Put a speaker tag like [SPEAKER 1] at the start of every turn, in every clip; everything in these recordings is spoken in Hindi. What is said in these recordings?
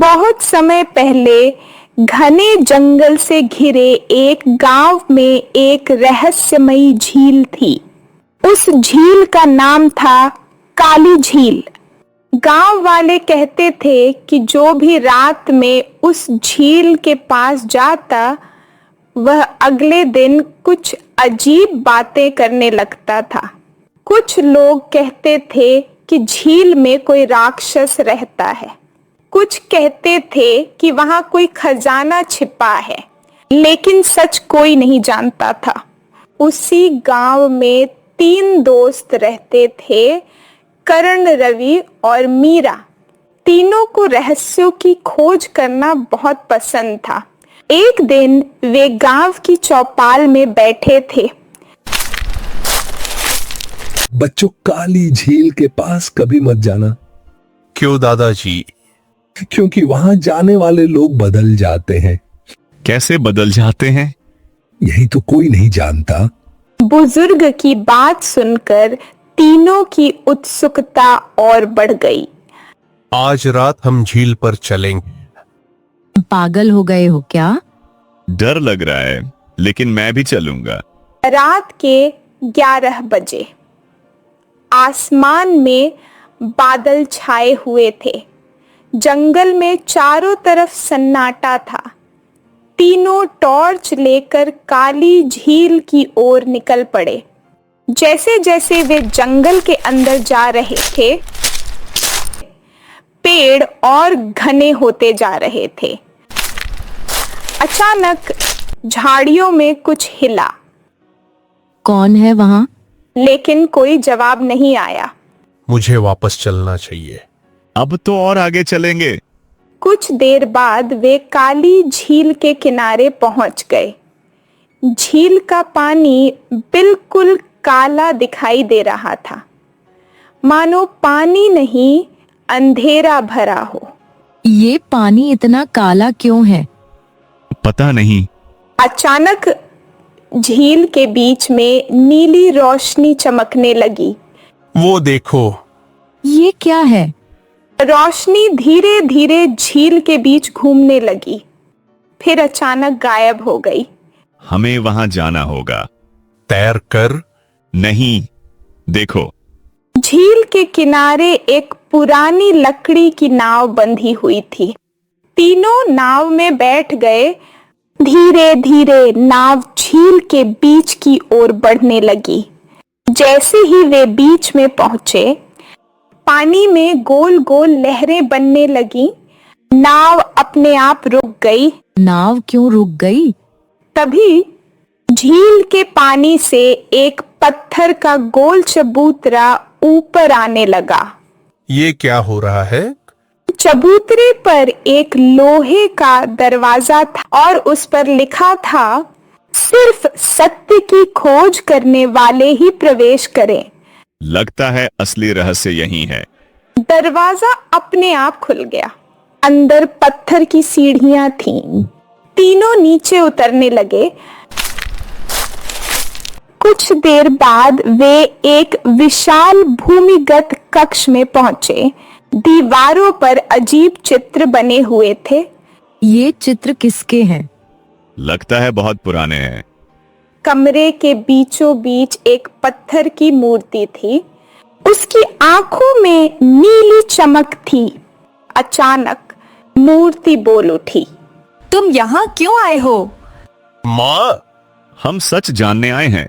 [SPEAKER 1] बहुत समय पहले घने जंगल से घिरे एक गांव में एक रहस्यमयी झील थी। उस झील का नाम था काली झील। गांव वाले कहते थे कि जो भी रात में उस झील के पास जाता वह अगले दिन कुछ अजीब बातें करने लगता था। कुछ लोग कहते थे कि झील में कोई राक्षस रहता है। कुछ कहते थे कि वहां कोई खजाना छिपा है, लेकिन सच कोई नहीं जानता था। उसी गांव में 3 दोस्त रहते थे, करण, रवि और मीरा। तीनों को रहस्यों की खोज करना बहुत पसंद था। एक दिन वे गांव की चौपाल में बैठे थे।
[SPEAKER 2] बच्चों, काली झील के पास कभी मत जाना।
[SPEAKER 3] क्यों दादाजी?
[SPEAKER 2] क्योंकि वहां जाने वाले लोग बदल जाते हैं।
[SPEAKER 3] कैसे बदल जाते हैं?
[SPEAKER 2] यही तो कोई नहीं जानता।
[SPEAKER 1] बुजुर्ग की बात सुनकर तीनों की उत्सुकता और बढ़ गई।
[SPEAKER 3] आज रात हम झील पर चलेंगे।
[SPEAKER 4] पागल हो गए हो क्या?
[SPEAKER 5] डर लग रहा है, लेकिन मैं भी चलूंगा।
[SPEAKER 1] रात के 11 बजे आसमान में बादल छाए हुए थे। जंगल में चारों तरफ सन्नाटा था। तीनों टॉर्च लेकर काली झील की ओर निकल पड़े। जैसे जैसे वे जंगल के अंदर जा रहे थे, पेड़ और घने होते जा रहे थे। अचानक झाड़ियों में कुछ हिला।
[SPEAKER 4] कौन है वहां?
[SPEAKER 1] लेकिन कोई जवाब नहीं आया।
[SPEAKER 3] मुझे वापस चलना चाहिए।
[SPEAKER 5] अब तो और आगे चलेंगे।
[SPEAKER 1] कुछ देर बाद वे काली झील के किनारे पहुंच गए। झील का पानी बिल्कुल काला दिखाई दे रहा था, मानो पानी नहीं अंधेरा भरा हो।
[SPEAKER 4] ये पानी इतना काला क्यों है?
[SPEAKER 5] पता नहीं।
[SPEAKER 1] अचानक झील के बीच में नीली रोशनी चमकने लगी।
[SPEAKER 3] वो देखो।
[SPEAKER 4] ये क्या है?
[SPEAKER 1] रोशनी धीरे धीरे झील के बीच घूमने लगी, फिर अचानक गायब हो गई।
[SPEAKER 5] हमें वहां जाना होगा।
[SPEAKER 3] तैर कर?
[SPEAKER 5] नहीं, देखो।
[SPEAKER 1] झील के किनारे एक पुरानी लकड़ी की नाव बंधी हुई थी। तीनों नाव में बैठ गए। धीरे धीरे नाव झील के बीच की ओर बढ़ने लगी। जैसे ही वे बीच में पहुंचे, पानी में गोल गोल लहरें बनने लगी। नाव अपने आप रुक गई।
[SPEAKER 4] नाव क्यों रुक गई?
[SPEAKER 1] तभी झील के पानी से एक पत्थर का गोल चबूतरा ऊपर आने लगा।
[SPEAKER 3] ये क्या हो रहा है?
[SPEAKER 1] चबूतरे पर एक लोहे का दरवाजा था और उस पर लिखा था, सिर्फ सत्य की खोज करने वाले ही प्रवेश करें।
[SPEAKER 5] लगता है असली रहस्य यही है।
[SPEAKER 1] दरवाजा अपने आप खुल गया। अंदर पत्थर की सीढ़ियां थीं। तीनों नीचे उतरने लगे। कुछ देर बाद वे एक विशाल भूमिगत कक्ष में पहुंचे। दीवारों पर अजीब चित्र बने हुए थे।
[SPEAKER 4] ये चित्र किसके हैं?
[SPEAKER 5] लगता है बहुत पुराने हैं।
[SPEAKER 1] कमरे के बीचों बीच एक पत्थर की मूर्ति थी। उसकी आंखों में नीली चमक थी। अचानक मूर्ति बोल उठी,
[SPEAKER 6] तुम यहाँ क्यों आए हो?
[SPEAKER 3] माँ,
[SPEAKER 5] हम सच जानने आए हैं।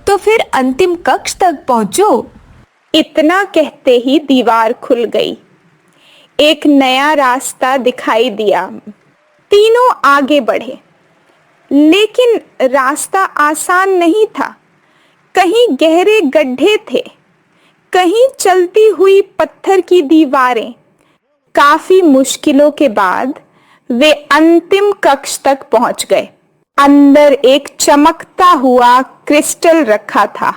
[SPEAKER 6] तो फिर अंतिम कक्ष तक पहुंचो।
[SPEAKER 1] इतना कहते ही दीवार खुल गई। एक नया रास्ता दिखाई दिया। तीनों आगे बढ़े, लेकिन रास्ता आसान नहीं था। कहीं गहरे गड्ढे थे, कहीं चलती हुई पत्थर की दीवारें। काफी मुश्किलों के बाद वे अंतिम कक्ष तक पहुंच गए। अंदर एक चमकता हुआ क्रिस्टल रखा था।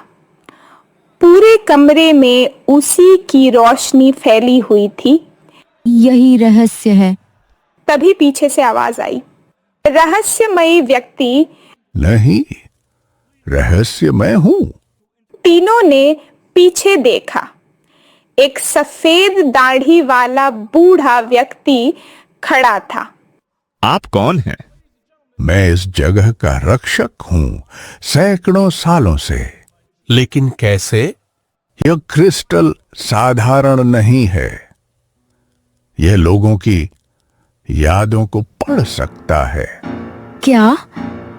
[SPEAKER 1] पूरे कमरे में उसी की रोशनी फैली हुई थी।
[SPEAKER 4] यही रहस्य है।
[SPEAKER 1] तभी पीछे से आवाज आई। रहस्यमयी व्यक्ति,
[SPEAKER 2] नहीं, रहस्य मैं हूं।
[SPEAKER 1] तीनों ने पीछे देखा। एक सफेद दाढ़ी वाला बूढ़ा व्यक्ति खड़ा था।
[SPEAKER 5] आप कौन हैं?
[SPEAKER 7] मैं इस जगह का रक्षक हूं, सैकड़ों सालों से।
[SPEAKER 3] लेकिन कैसे?
[SPEAKER 7] यह क्रिस्टल साधारण नहीं है। यह लोगों की यादों को पढ़ सकता है।
[SPEAKER 4] क्या?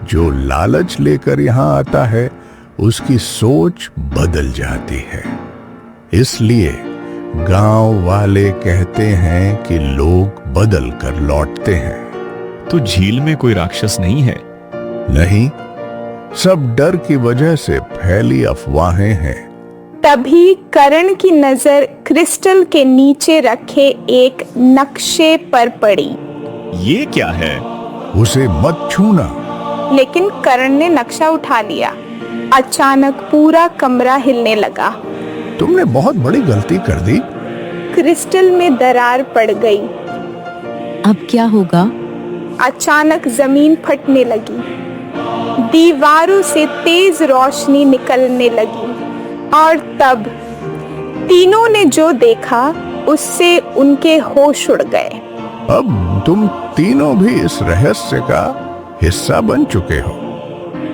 [SPEAKER 7] जो लालच लेकर यहां आता है उसकी सोच बदल जाती है। इसलिए गांव वाले कहते हैं कि लोग बदल कर लौटते हैं।
[SPEAKER 5] तो झील में कोई राक्षस नहीं है?
[SPEAKER 7] नहीं, सब डर की वजह से फैली अफवाहें हैं।
[SPEAKER 1] तभी करण की नजर क्रिस्टल के नीचे रखे एक नक्शे पर पड़ी।
[SPEAKER 5] ये क्या है?
[SPEAKER 7] उसे मत छूना।
[SPEAKER 1] लेकिन करण ने नक्शा उठा लिया। अचानक पूरा कमरा हिलने लगा।
[SPEAKER 7] तुमने बहुत बड़ी गलती कर दी।
[SPEAKER 1] क्रिस्टल में दरार पड़ गई।
[SPEAKER 4] अब क्या होगा?
[SPEAKER 1] अचानक जमीन फटने लगी। दीवारों से तेज रोशनी निकलने लगी और तब तीनों ने जो देखा उससे उनके होश उड़ गए।
[SPEAKER 7] अब तुम तीनों भी इस रहस्य का हिस्सा बन चुके हो।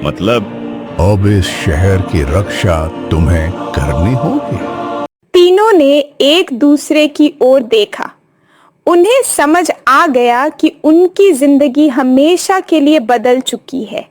[SPEAKER 5] मतलब?
[SPEAKER 7] अब इस शहर की रक्षा तुम्हें करनी होगी।
[SPEAKER 1] तीनों ने एक दूसरे की ओर देखा। उन्हें समझ आ गया कि उनकी जिंदगी हमेशा के लिए बदल चुकी है।